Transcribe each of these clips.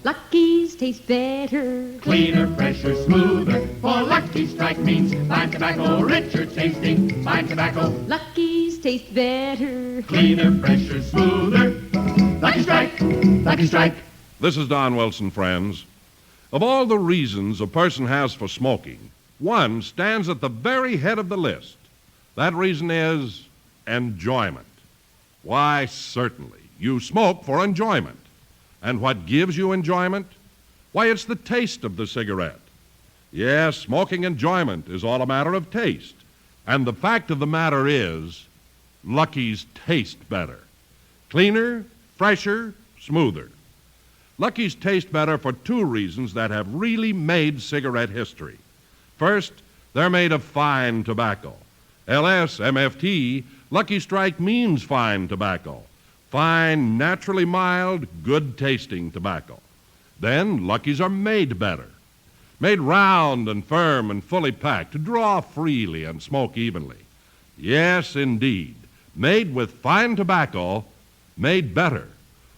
Lucky's taste better. Cleaner, fresher, smoother. For Lucky Strike means fine tobacco, richer tasting, fine tobacco. Lucky's taste better. Cleaner, fresher, smoother. Lucky Strike, Lucky Strike. This is Don Wilson, friends. Of all the reasons a person has for smoking, one stands at the very head of the list. That reason is enjoyment. Why, certainly. You smoke for enjoyment. And what gives you enjoyment? Why, it's the taste of the cigarette. Yes, smoking enjoyment is all a matter of taste. And the fact of the matter is, Lucky's taste better. Cleaner, fresher, smoother. Lucky's taste better for two reasons that have really made cigarette history. First, they're made of fine tobacco. LS-MFT, Lucky Strike means fine tobacco. Fine, naturally mild, good-tasting tobacco. Then, Luckies are made better. Made round and firm and fully packed to draw freely and smoke evenly. Yes, indeed. Made with fine tobacco, made better.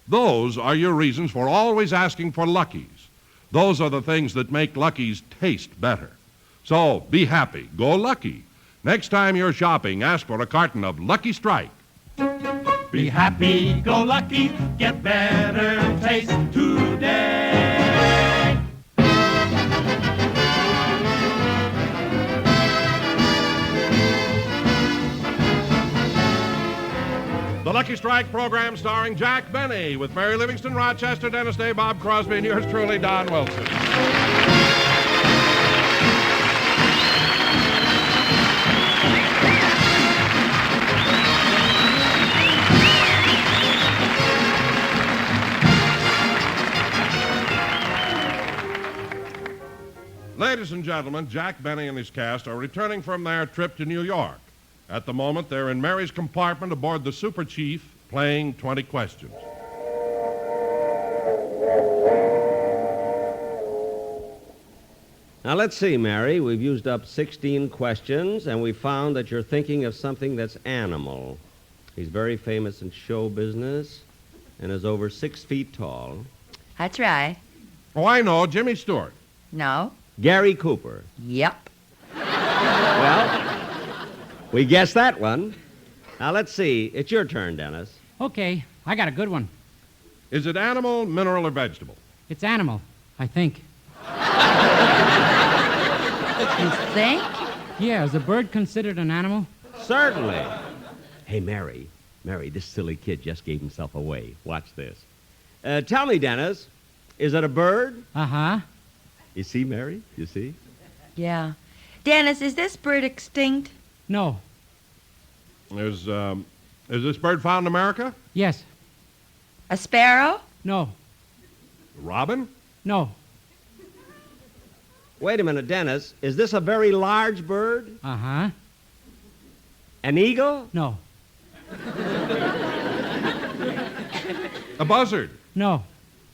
Those are your reasons for always asking for Luckies. Those are the things that make Luckies taste better. So, be happy. Go Lucky. Next time you're shopping, ask for a carton of Lucky Strike. Be happy, go lucky, get better taste today. The Lucky Strike program starring Jack Benny with Mary Livingstone, Rochester, Dennis Day, Bob Crosby, and yours truly, Don Wilson. Ladies and gentlemen, Jack Benny and his cast are returning from their trip to New York. At the moment, they're in Mary's compartment aboard the Super Chief playing 20 questions. Now, let's see, Mary. We've used up 16 questions, and we found that you're thinking of something that's animal. He's very famous in show business and is over 6 feet tall. That's right. Oh, I know, Jimmy Stewart. No. Gary Cooper. Yep. Well, we guessed that one. Now, let's see. It's your turn, Dennis. Okay, I got a good one. Is it animal, mineral, or vegetable? It's animal, I think. You think? Yeah, is a bird considered an animal? Certainly. Hey, Mary, this silly kid just gave himself away. Watch this. Tell me, Dennis, is it a bird? Uh-huh. You see, Mary? You see? Yeah. Dennis, is this bird extinct? No. Is this bird found in America? Yes. A sparrow? No. Robin? No. Wait a minute, Dennis. Is this a very large bird? Uh-huh. An eagle? No. A buzzard? No.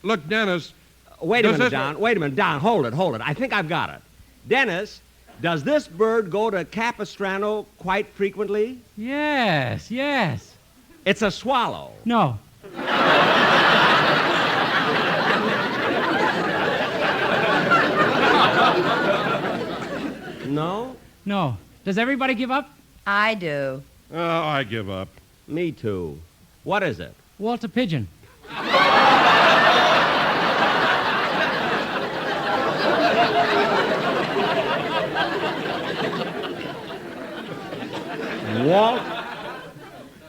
Look, Dennis. Wait a minute, Don. Wait a minute, Don. Hold it. I think I've got it. Dennis, does this bird go to Capistrano quite frequently? Yes. It's a swallow. No. No? No. Does everybody give up? I do. Oh, I give up. Me too. What is it? Walter Pigeon.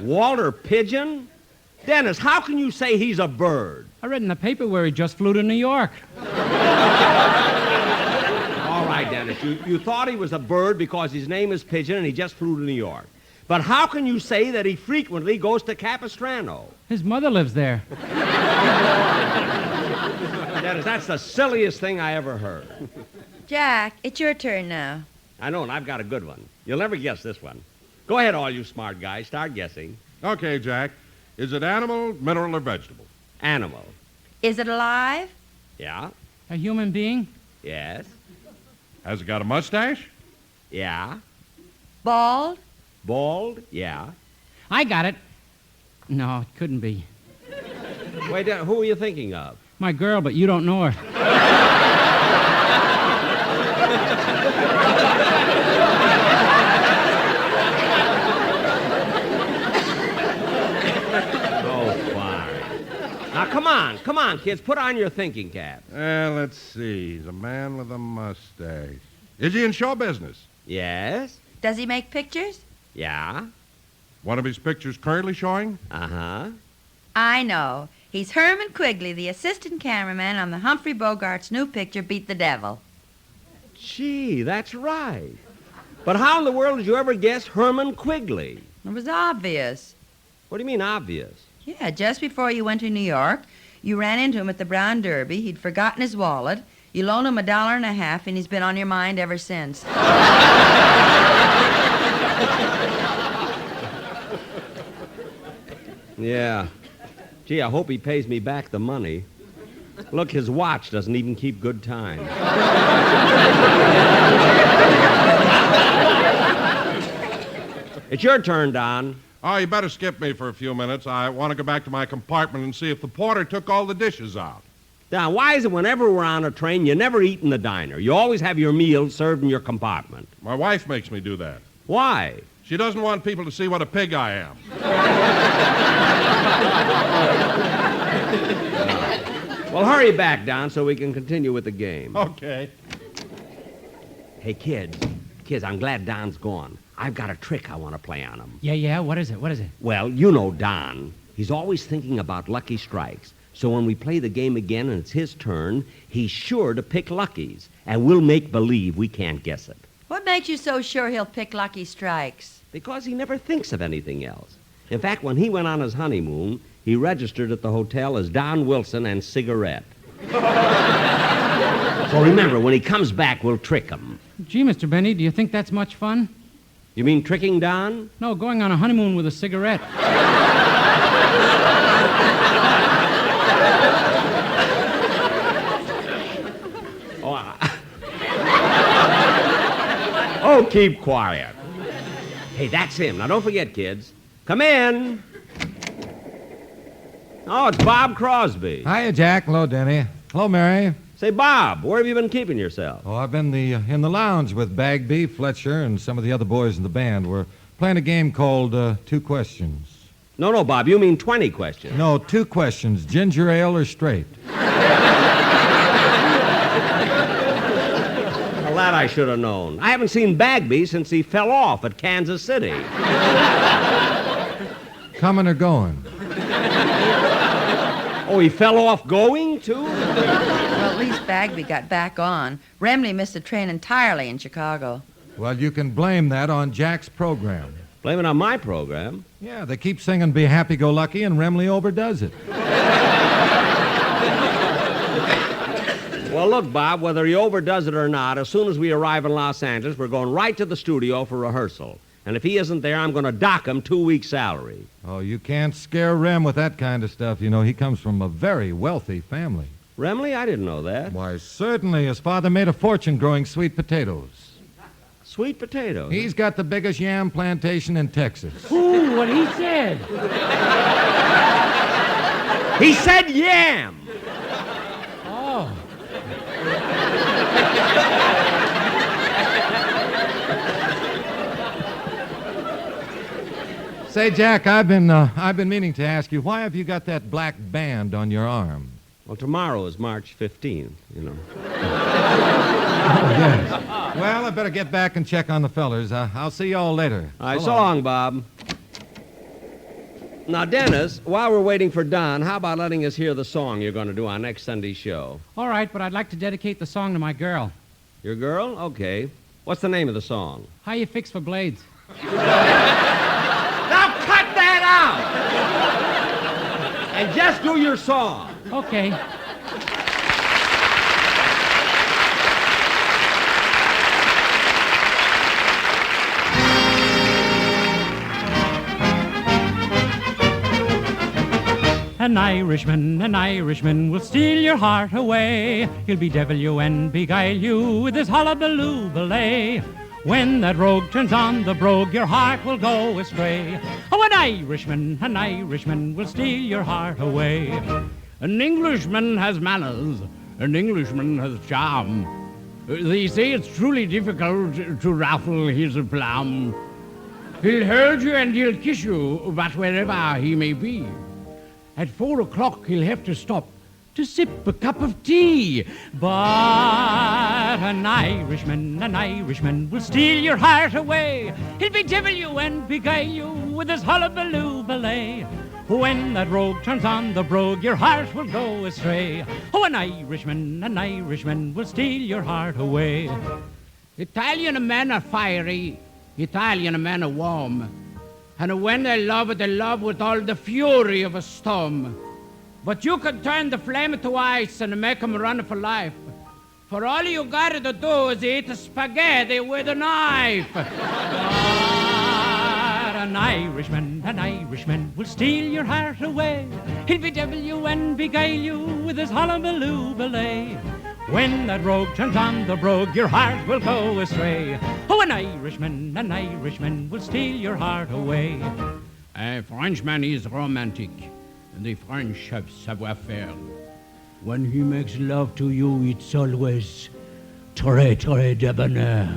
Walter Pigeon? Dennis, how can you say he's a bird? I read in the paper where he just flew to New York. All right, Dennis, you thought he was a bird because his name is Pigeon and he just flew to New York. But how can you say that he frequently goes to Capistrano? His mother lives there. Dennis, that's the silliest thing I ever heard. Jack, it's your turn now. I know, and I've got a good one. You'll never guess this one. Go ahead, all you smart guys. Start guessing. Okay, Jack. Is it animal, mineral, or vegetable? Animal. Is it alive? Yeah. A human being? Yes. Has it got a mustache? Yeah. Bald? Bald? Yeah. I got it. No, it couldn't be. Wait, who are you thinking of? My girl, but you don't know her. Now, come on, kids. Put on your thinking cap. Let's see. He's a man with a mustache. Is he in show business? Yes? Does he make pictures? Yeah? One of his pictures currently showing? Uh-huh. I know. He's Herman Quigley, the assistant cameraman on the Humphrey Bogart's new picture, Beat the Devil. Gee, that's right. But how in the world did you ever guess Herman Quigley? It was obvious. What do you mean, obvious? Yeah, just before you went to New York, you ran into him at the Brown Derby. He'd forgotten his wallet. You loaned him $1.50, and he's been on your mind ever since. Yeah. Gee, I hope he pays me back the money. Look, his watch doesn't even keep good time. It's your turn, Don. Oh, you better skip me for a few minutes. I want to go back to my compartment and see if the porter took all the dishes out. Don, why is it whenever we're on a train, you never eat in the diner? You always have your meal served in your compartment. My wife makes me do that. Why? She doesn't want people to see what a pig I am. Well, hurry back, Don, so we can continue with the game. Okay. Hey, kids, I'm glad Don's gone. I've got a trick I want to play on him. Yeah, what is it? Well, you know Don. He's always thinking about lucky strikes. So when we play the game again and it's his turn, he's sure to pick luckies. And we'll make believe we can't guess it. What makes you so sure he'll pick Lucky Strikes? Because he never thinks of anything else. In fact, when he went on his honeymoon, he registered at the hotel as Don Wilson and Cigarette. So remember, when he comes back, we'll trick him. Gee, Mr. Benny, do you think that's much fun? You mean tricking Don? No, going on a honeymoon with a cigarette. Oh, keep quiet. Hey, that's him. Now, don't forget, kids. Come in. Oh, it's Bob Crosby. Hiya, Jack. Hello, Denny. Hello, Mary. Say, Bob, where have you been keeping yourself? Oh, I've been in the lounge with Bagby, Fletcher, and some of the other boys in the band. We're playing a game called Two Questions. No, Bob, you mean 20 questions. No, 2 questions. Ginger ale or straight? Well, that I should have known. I haven't seen Bagby since he fell off at Kansas City. Coming or going? Oh, he fell off going, too? Well, at least Bagby got back on. Remley missed the train entirely in Chicago. Well, you can blame that on Jack's program. Blame it on my program. Yeah, they keep singing Be Happy-Go-Lucky, and Remley overdoes it. Well, look, Bob, whether he overdoes it or not, as soon as we arrive in Los Angeles, we're going right to the studio for rehearsal. And if he isn't there, I'm going to dock him 2 weeks' salary. Oh, you can't scare Rem with that kind of stuff. You know, he comes from a very wealthy family. Remley, I didn't know that. Why, certainly. His father made a fortune growing sweet potatoes. Sweet potatoes. He's got the biggest yam plantation in Texas. Ooh, what he said. He said yam! Oh. Say, Jack, I've been meaning to ask you, why have you got that black band on your arm? Well, tomorrow is March 15th, you know. Yes. Well, I better get back and check on the fellers. I'll see y'all later. All right, so long, Bob. Now, Dennis, while we're waiting for Don, how about letting us hear the song you're going to do on next Sunday's show? All right, but I'd like to dedicate the song to my girl. Your girl? Okay. What's the name of the song? How you fix for blades? Now cut that out! And just do your song. Okay. An Irishman will steal your heart away. He'll bedevil you and beguile you with his hullabaloo belay. When that rogue turns on the brogue, your heart will go astray. Oh, an Irishman will steal your heart away. An Englishman has manners. An Englishman has charm. They say it's truly difficult to ruffle his plum. He'll hold you and he'll kiss you, but wherever he may be. At 4 o'clock he'll have to stop to sip a cup of tea. But an Irishman will steal your heart away. He'll bedevil you and beguile you with his hullabaloo ballet. When that rogue turns on the brogue, your heart will go astray. Oh, an Irishman will steal your heart away. Italian men are fiery, Italian men are warm. And when they love with all the fury of a storm. But you can turn the flame to ice and make 'em run for life. For all you gotta do is eat spaghetti with a knife. But an Irishman will steal your heart away. He'll bedevil you and beguile you with his hullabaloo ballet. When that rogue turns on the brogue, your heart will go astray. Oh, an Irishman will steal your heart away. A Frenchman is romantic, and the French have savoir-faire. When he makes love to you, it's always très debonair.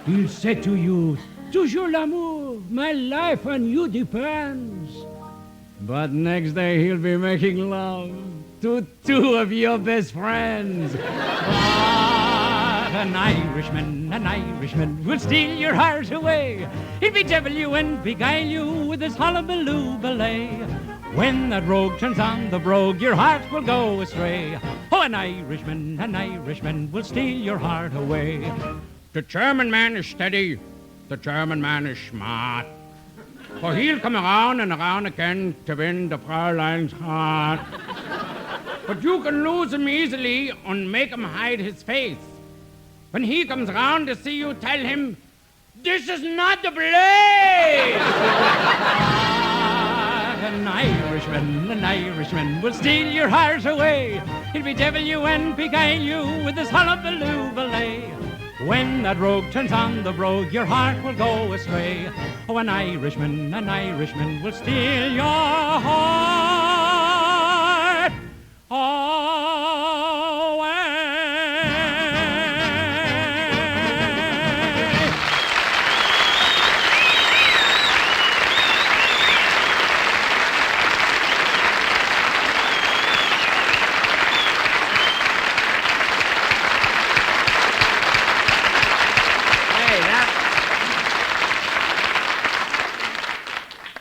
He'll say to you, toujours l'amour, my life on you depends. But next day he'll be making love to two of your best friends. But an Irishman will steal your heart away. He'll bedevil you and beguile you with his hullabaloo ballet. When that rogue turns on the brogue, your heart will go astray. Oh, an Irishman will steal your heart away. The German man is steady, the German man is smart. For he'll come around and around again to win the Fräulein's heart. But you can lose him easily and make him hide his face. When he comes around to see you, tell him, this is not the place! An Irishman will steal your heart away. He'll bedevil you and beguile you with his hullabaloo ballet. When that rogue turns on the brogue, your heart will go astray. Oh, an Irishman will steal your heart away.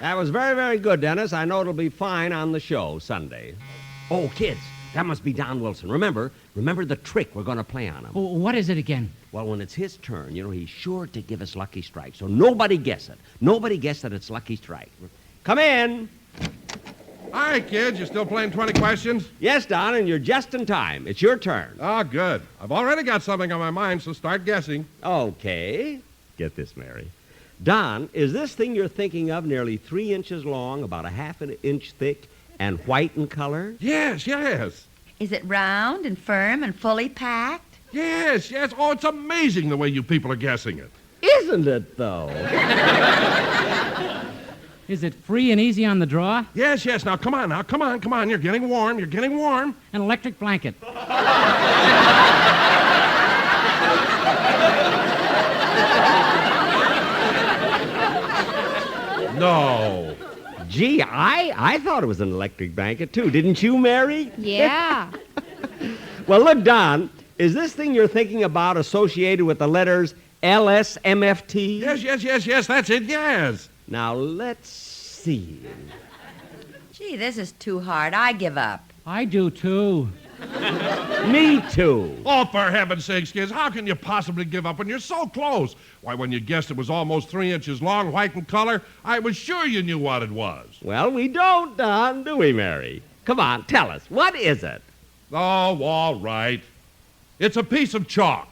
That was very, very good, Dennis. I know it'll be fine on the show Sunday. Oh, kids, that must be Don Wilson. Remember the trick we're going to play on him. Oh, what is it again? Well, when it's his turn, he's sure to give us Lucky Strike. So nobody guess it. Nobody guess that it's Lucky Strike. Come in. All right, kids, you still playing 20 questions? Yes, Don, and you're just in time. It's your turn. Oh, good. I've already got something on my mind, so start guessing. Okay. Get this, Mary. Don, is this thing you're thinking of nearly 3 inches long, about a half an inch thick, and white in color? Yes. Is it round and firm and fully packed? Yes. Oh, it's amazing the way you people are guessing it. Isn't it, though? Is it free and easy on the draw? Yes. Now, come on. You're getting warm. An electric blanket. No. Gee, I thought it was an electric blanket, too. Didn't you, Mary? Yeah. Well, look, Don, is this thing you're thinking about associated with the letters LSMFT? Yes, that's it, yes. Now, let's see. Gee, this is too hard. I give up. I do, too. Me too. Oh, for heaven's sakes, kids, how can you possibly give up when you're so close? Why, when you guessed it was almost 3 inches long, white in color, I was sure you knew what it was. Well, we don't, Don, do we, Mary? Come on, tell us. What is it? Oh, all right. It's a piece of chalk.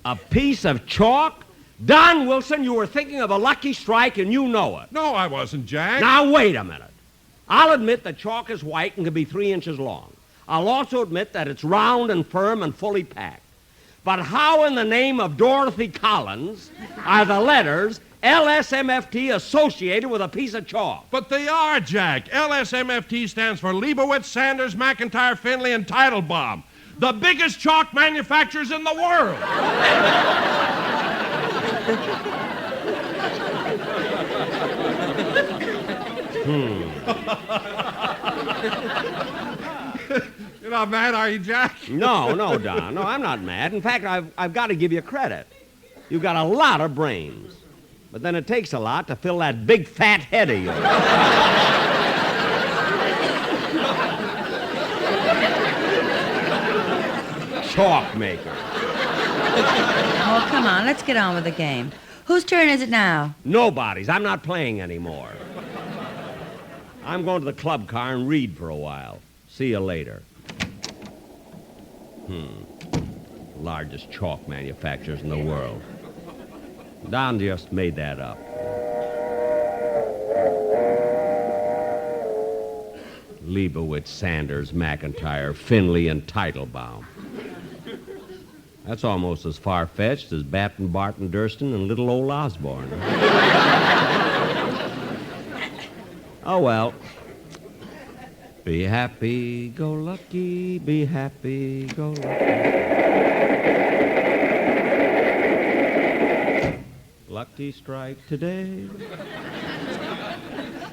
A piece of chalk? Don Wilson, you were thinking of a Lucky Strike and you know it. No, I wasn't, Jack. Now, wait a minute. I'll admit that chalk is white and can be 3 inches long. I'll also admit that it's round and firm and fully packed. But how in the name of Dorothy Collins are the letters LSMFT associated with a piece of chalk? But they are, Jack. LSMFT stands for Leibowitz, Sanders, McIntyre, Finley, and Teitelbaum, the biggest chalk manufacturers in the world. You're not mad, are you, Jack? No, Don. No, I'm not mad. In fact, I've got to give you credit. You've got a lot of brains. But then it takes a lot to fill that big fat head of yours. Chalk maker. Oh, come on, let's get on with the game. Whose turn is it now? Nobody's. I'm not playing anymore. I'm going to the club car and read for a while. See you later. Largest chalk manufacturers in the world. Don just made that up. Leibowitz, Sanders, McIntyre, Finley, and Teitelbaum. That's almost as far-fetched as Batten, Barton, Durston, and little old Osborne. Oh, well. Be happy, go lucky, be happy, go lucky. Lucky strike today.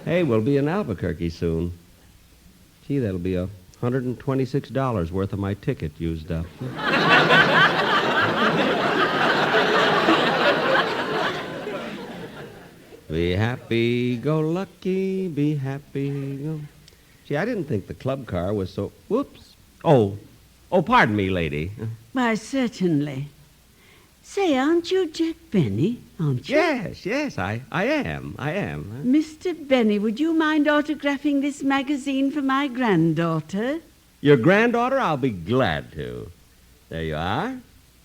Hey, we'll be in Albuquerque soon. Gee, that'll be $126 worth of my ticket used up. Be happy, go lucky, be happy, go... Gee, I didn't think the club car was so... Whoops. Oh, pardon me, lady. Why, certainly. Say, aren't you Jack Benny, aren't you? Yes, I am. Mr. Benny, would you mind autographing this magazine for my granddaughter? Your granddaughter? I'll be glad to. There you are.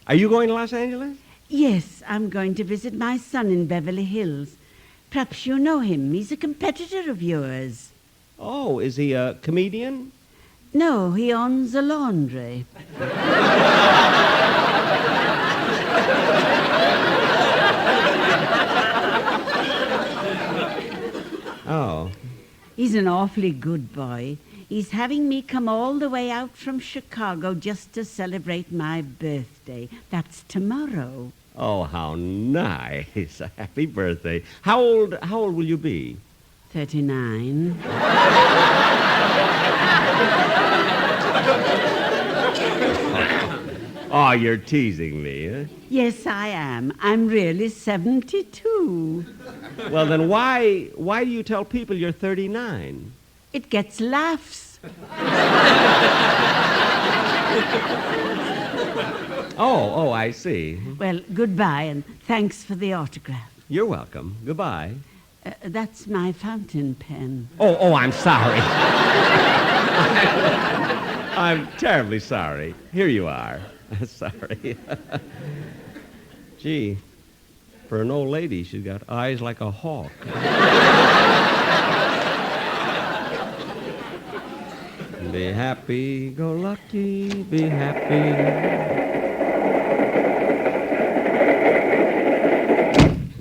Are you going to Los Angeles? Yes, I'm going to visit my son in Beverly Hills. Perhaps you know him. He's a competitor of yours. Oh, is he a comedian? No, he owns a laundry. Oh. He's an awfully good boy. He's having me come all the way out from Chicago just to celebrate my birthday. That's tomorrow. Oh, how nice. Happy birthday. How old will you be? 39. Oh, you're teasing me, huh? Yes, I am. I'm really 72. Well, then why do you tell people you're 39? It gets laughs. Oh, I see. Well, goodbye, and thanks for the autograph. You're welcome. Goodbye. That's my fountain pen. Oh, I'm sorry. I'm terribly sorry. Here you are. Sorry. Gee, for an old lady, she's got eyes like a hawk. Be happy, go lucky, be happy.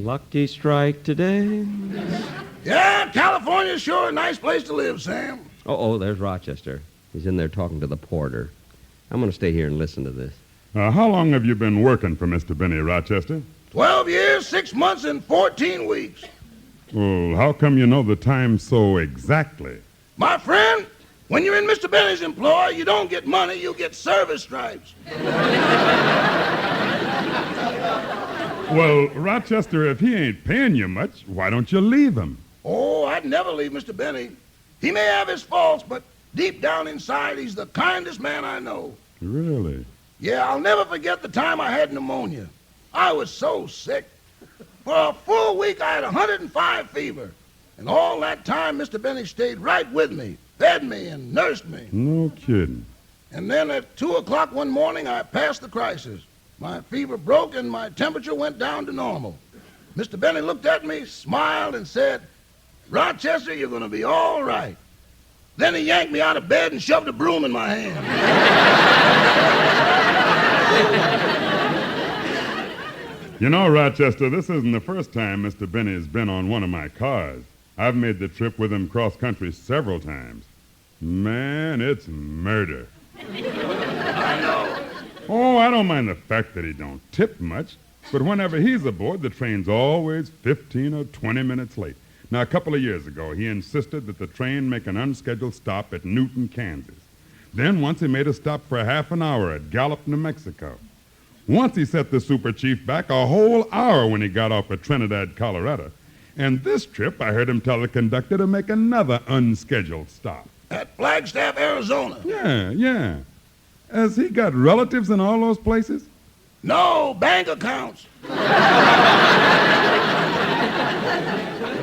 Lucky strike today. Yeah, California's sure a nice place to live, Sam. Oh, there's Rochester. He's in there talking to the porter. I'm going to stay here and listen to this. How long have you been working for Mr. Benny, Rochester? 12 years, 6 months, and 14 weeks. Well, how come you know the time so exactly? My friend, when you're in Mr. Benny's employ, you don't get money, you get service stripes. Well, Rochester, if he ain't paying you much, why don't you leave him? Oh, I'd never leave Mr. Benny. He may have his faults, but deep down inside, he's the kindest man I know. Really? Yeah, I'll never forget the time I had pneumonia. I was so sick. For a full week, I had 105 fever. And all that time, Mr. Benny stayed right with me, fed me, and nursed me. No kidding. And then at 2 o'clock one morning, I passed the crisis. My fever broke and my temperature went down to normal. Mr. Benny looked at me, smiled, and said, "Rochester, you're going to be all right." Then he yanked me out of bed and shoved a broom in my hand. You know, Rochester, this isn't the first time Mr. Benny's been on one of my cars. I've made the trip with him cross-country several times. Man, it's murder. I know. Oh, I don't mind the fact that he don't tip much, but whenever he's aboard, the train's always 15 or 20 minutes late. Now, a couple of years ago, he insisted that the train make an unscheduled stop at Newton, Kansas. Then once he made a stop for half an hour at Gallup, New Mexico. Once he set the super chief back a whole hour when he got off at Trinidad, Colorado. And this trip, I heard him tell the conductor to make another unscheduled stop. At Flagstaff, Arizona. Yeah. Has he got relatives in all those places? No, bank accounts. I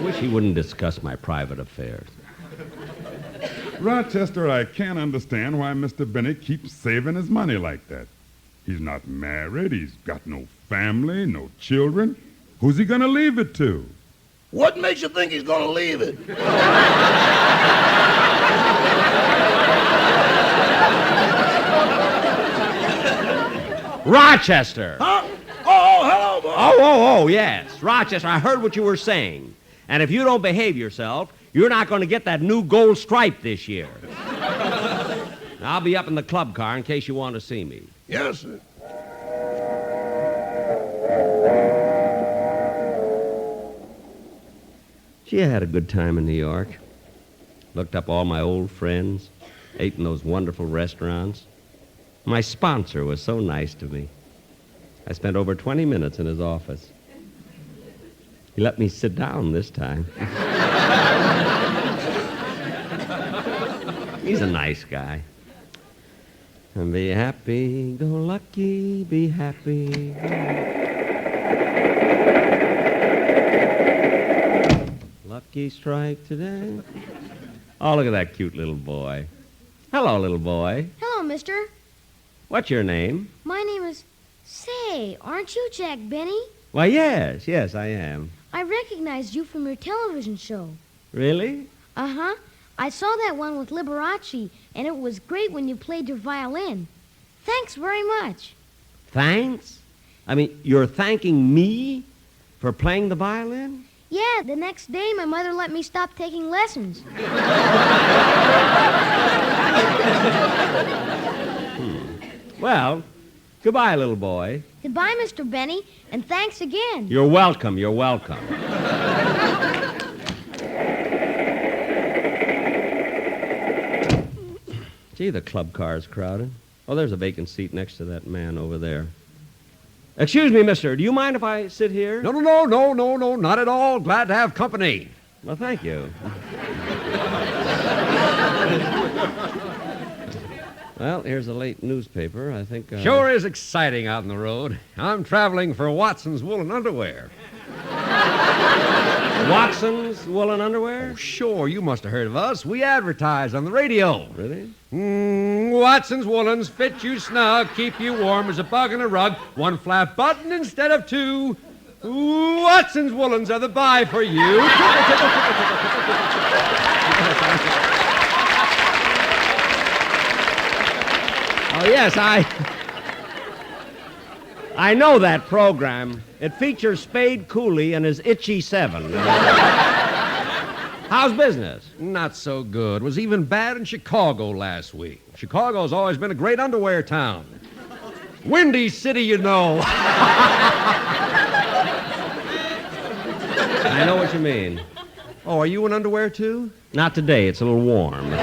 wish he wouldn't discuss my private affairs. Rochester, I can't understand why Mr. Benny keeps saving his money like that. He's not married, he's got no family, no children. Who's he going to leave it to? What makes you think he's going to leave it? Rochester! Huh? Oh, hello, boy. Oh, yes. Rochester, I heard what you were saying. And if you don't behave yourself, you're not going to get that new gold stripe this year. I'll be up in the club car in case you want to see me. Yes, sir. Gee, I had a good time in New York. Looked up all my old friends, ate in those wonderful restaurants. My sponsor was so nice to me. I spent over 20 minutes in his office. He let me sit down this time. He's a nice guy. And be happy, go lucky, be happy. Lucky strike today. Oh, look at that cute little boy. Hello, little boy. Hello, mister. What's your name? My name is... Say, aren't you Jack Benny? Why, yes, I am. I recognized you from your television show. Really? Uh-huh. I saw that one with Liberace, and it was great when you played your violin. Thanks very much. Thanks? I mean, you're thanking me for playing the violin? Yeah, the next day my mother let me stop taking lessons. Well, goodbye, little boy. Goodbye, Mr. Benny, and thanks again. You're welcome, you're welcome. Gee, the club car's crowded. Oh, there's a vacant seat next to that man over there. Excuse me, mister, do you mind if I sit here? No, not at all. Glad to have company. Well, thank you. Well, here's a late newspaper. I think... Sure is exciting out on the road. I'm traveling for Watson's Woolen Underwear. Watson's Woolen Underwear? Oh, sure, you must have heard of us. We advertise on the radio. Really? Watson's Woolens fit you snug, keep you warm as a bug in a rug. One flat button instead of two. Watson's Woolens are the buy for you. Oh, yes, I know that program. It features Spade Cooley and his Itchy Seven. How's business? Not so good. Was even bad in Chicago last week. Chicago's always been a great underwear town. Windy City, you know. I know what you mean. Oh, are you in underwear, too? Not today. It's a little warm.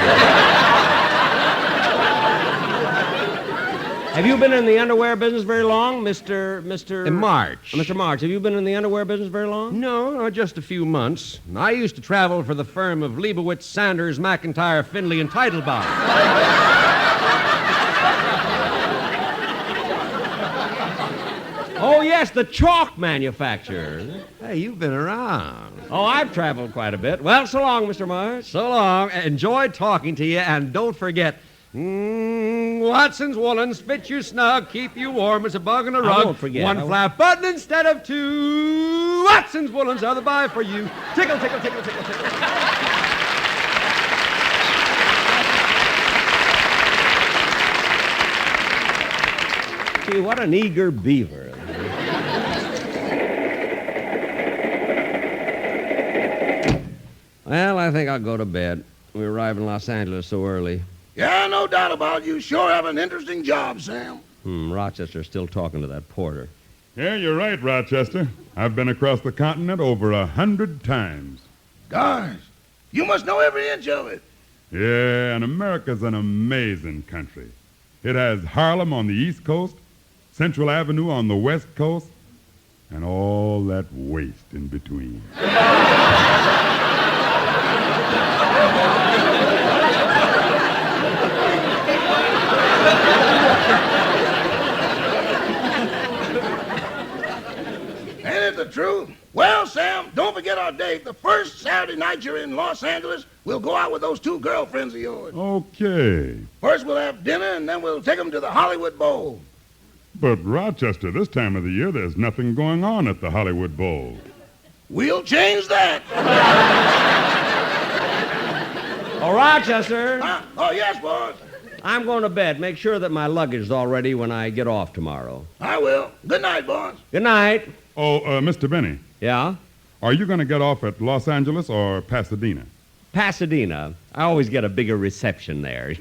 Have you been in the underwear business very long, Mr. In March. Mr. March, have you been in the underwear business very long? No, just a few months. I used to travel for the firm of Leibowitz, Sanders, McIntyre, Findlay, and Teitelbaum. Oh, yes, the chalk manufacturer. Hey, you've been around. Oh, I've traveled quite a bit. Well, so long, Mr. March. So long. Enjoyed talking to you, and don't forget... Watson's Woolens fit you snug, keep you warm as a bug in a rug. I won't forget. One flat button instead of two. Watson's Woolens are the buy for you. Tickle, tickle, tickle, tickle, tickle. Gee, what an eager beaver. Well, I think I'll go to bed. We arrived in Los Angeles so early. Yeah, no doubt about it. You sure have an interesting job, Sam. Rochester's still talking to that porter. Yeah, you're right, Rochester. I've been across the continent over 100 times. Gosh, you must know every inch of it. Yeah, and America's an amazing country. It has Harlem on the East Coast, Central Avenue on the West Coast, and all that waste in between. Ain't it the truth? Well, Sam, don't forget our date. The first Saturday night you're in Los Angeles, we'll go out with those two girlfriends of yours. Okay. First we'll have dinner, and then we'll take them to the Hollywood Bowl. But, Rochester, this time of the year, there's nothing going on at the Hollywood Bowl. We'll change that. Oh, Rochester. Huh? Oh, yes, boss. I'm going to bed. Make sure that my luggage is all ready when I get off tomorrow. I will. Good night, boss. Good night. Oh, Mr. Benny. Yeah? Are you going to get off at Los Angeles or Pasadena? Pasadena. I always get a bigger reception there.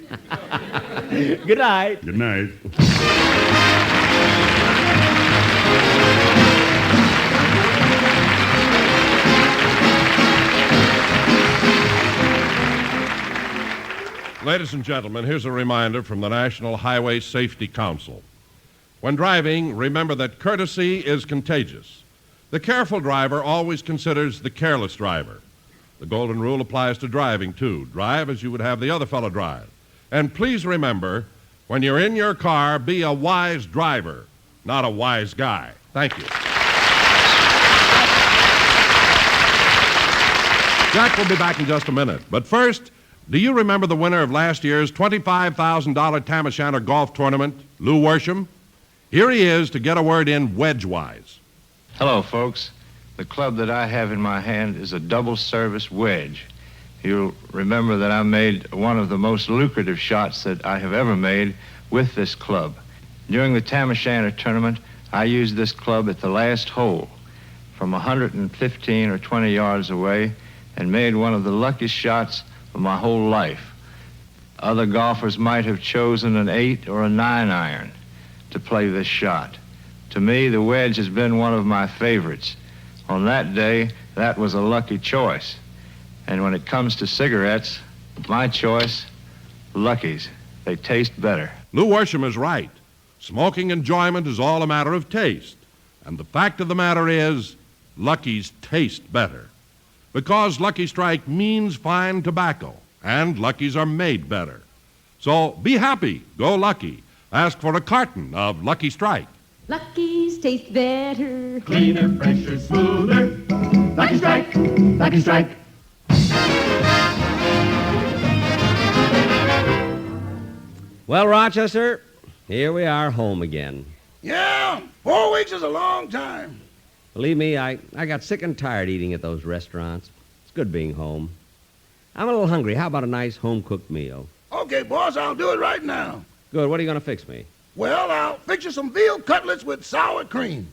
Good night. Good night. Ladies and gentlemen, here's a reminder from the National Highway Safety Council. When driving, remember that courtesy is contagious. The careful driver always considers the careless driver. The golden rule applies to driving, too. Drive as you would have the other fellow drive. And please remember, when you're in your car, be a wise driver, not a wise guy. Thank you. Jack will be back in just a minute. But first, do you remember the winner of last year's $25,000 Tam O'Shanter golf tournament, Lou Worsham? Here he is to get a word in wedge-wise. Hello, folks. The club that I have in my hand is a double-service wedge. You'll remember that I made one of the most lucrative shots that I have ever made with this club. During the Tam O'Shanter tournament, I used this club at the last hole from 115 or 20 yards away and made one of the luckiest shots of my whole life. Other golfers might have chosen an 8 or a 9 iron to play this shot. To me, the wedge has been one of my favorites. On that day, that was a lucky choice. And when it comes to cigarettes, my choice, Lucky's. They taste better. Lou Worsham is right. Smoking enjoyment is all a matter of taste. And the fact of the matter is, Lucky's taste better. Because Lucky Strike means fine tobacco, and Lucky's are made better. So be happy, go Lucky. Ask for a carton of Lucky Strike. Lucky's taste better. Cleaner, fresher, smoother. Lucky Strike, Lucky Strike. Well, Rochester, here we are home again. Yeah, 4 weeks is a long time. Believe me, I got sick and tired eating at those restaurants. It's good being home. I'm a little hungry. How about a nice home-cooked meal? Okay, boss, I'll do it right now. Good. What are you going to fix me? Well, I'll fix you some veal cutlets with sour cream.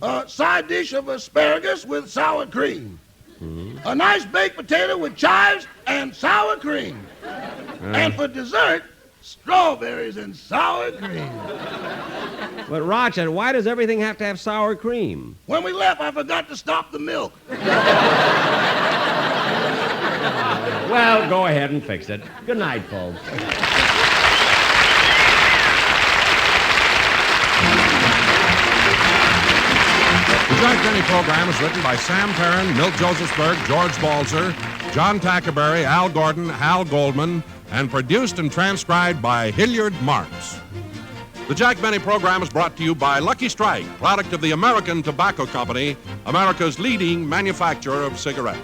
A side dish of asparagus with sour cream. A nice baked potato with chives and sour cream. And for dessert, strawberries and sour cream. But, Rochester, why does everything have to have sour cream? When we left, I forgot to stop the milk. Well, go ahead and fix it. Good night, folks. The Jack Benny program is written by Sam Perrin, Milt Josephsberg, George Balzer, John Tackerberry, Al Gordon, Hal Goldman, and produced and transcribed by Hilliard Marks. The Jack Benny program is brought to you by Lucky Strike, product of the American Tobacco Company, America's leading manufacturer of cigarettes.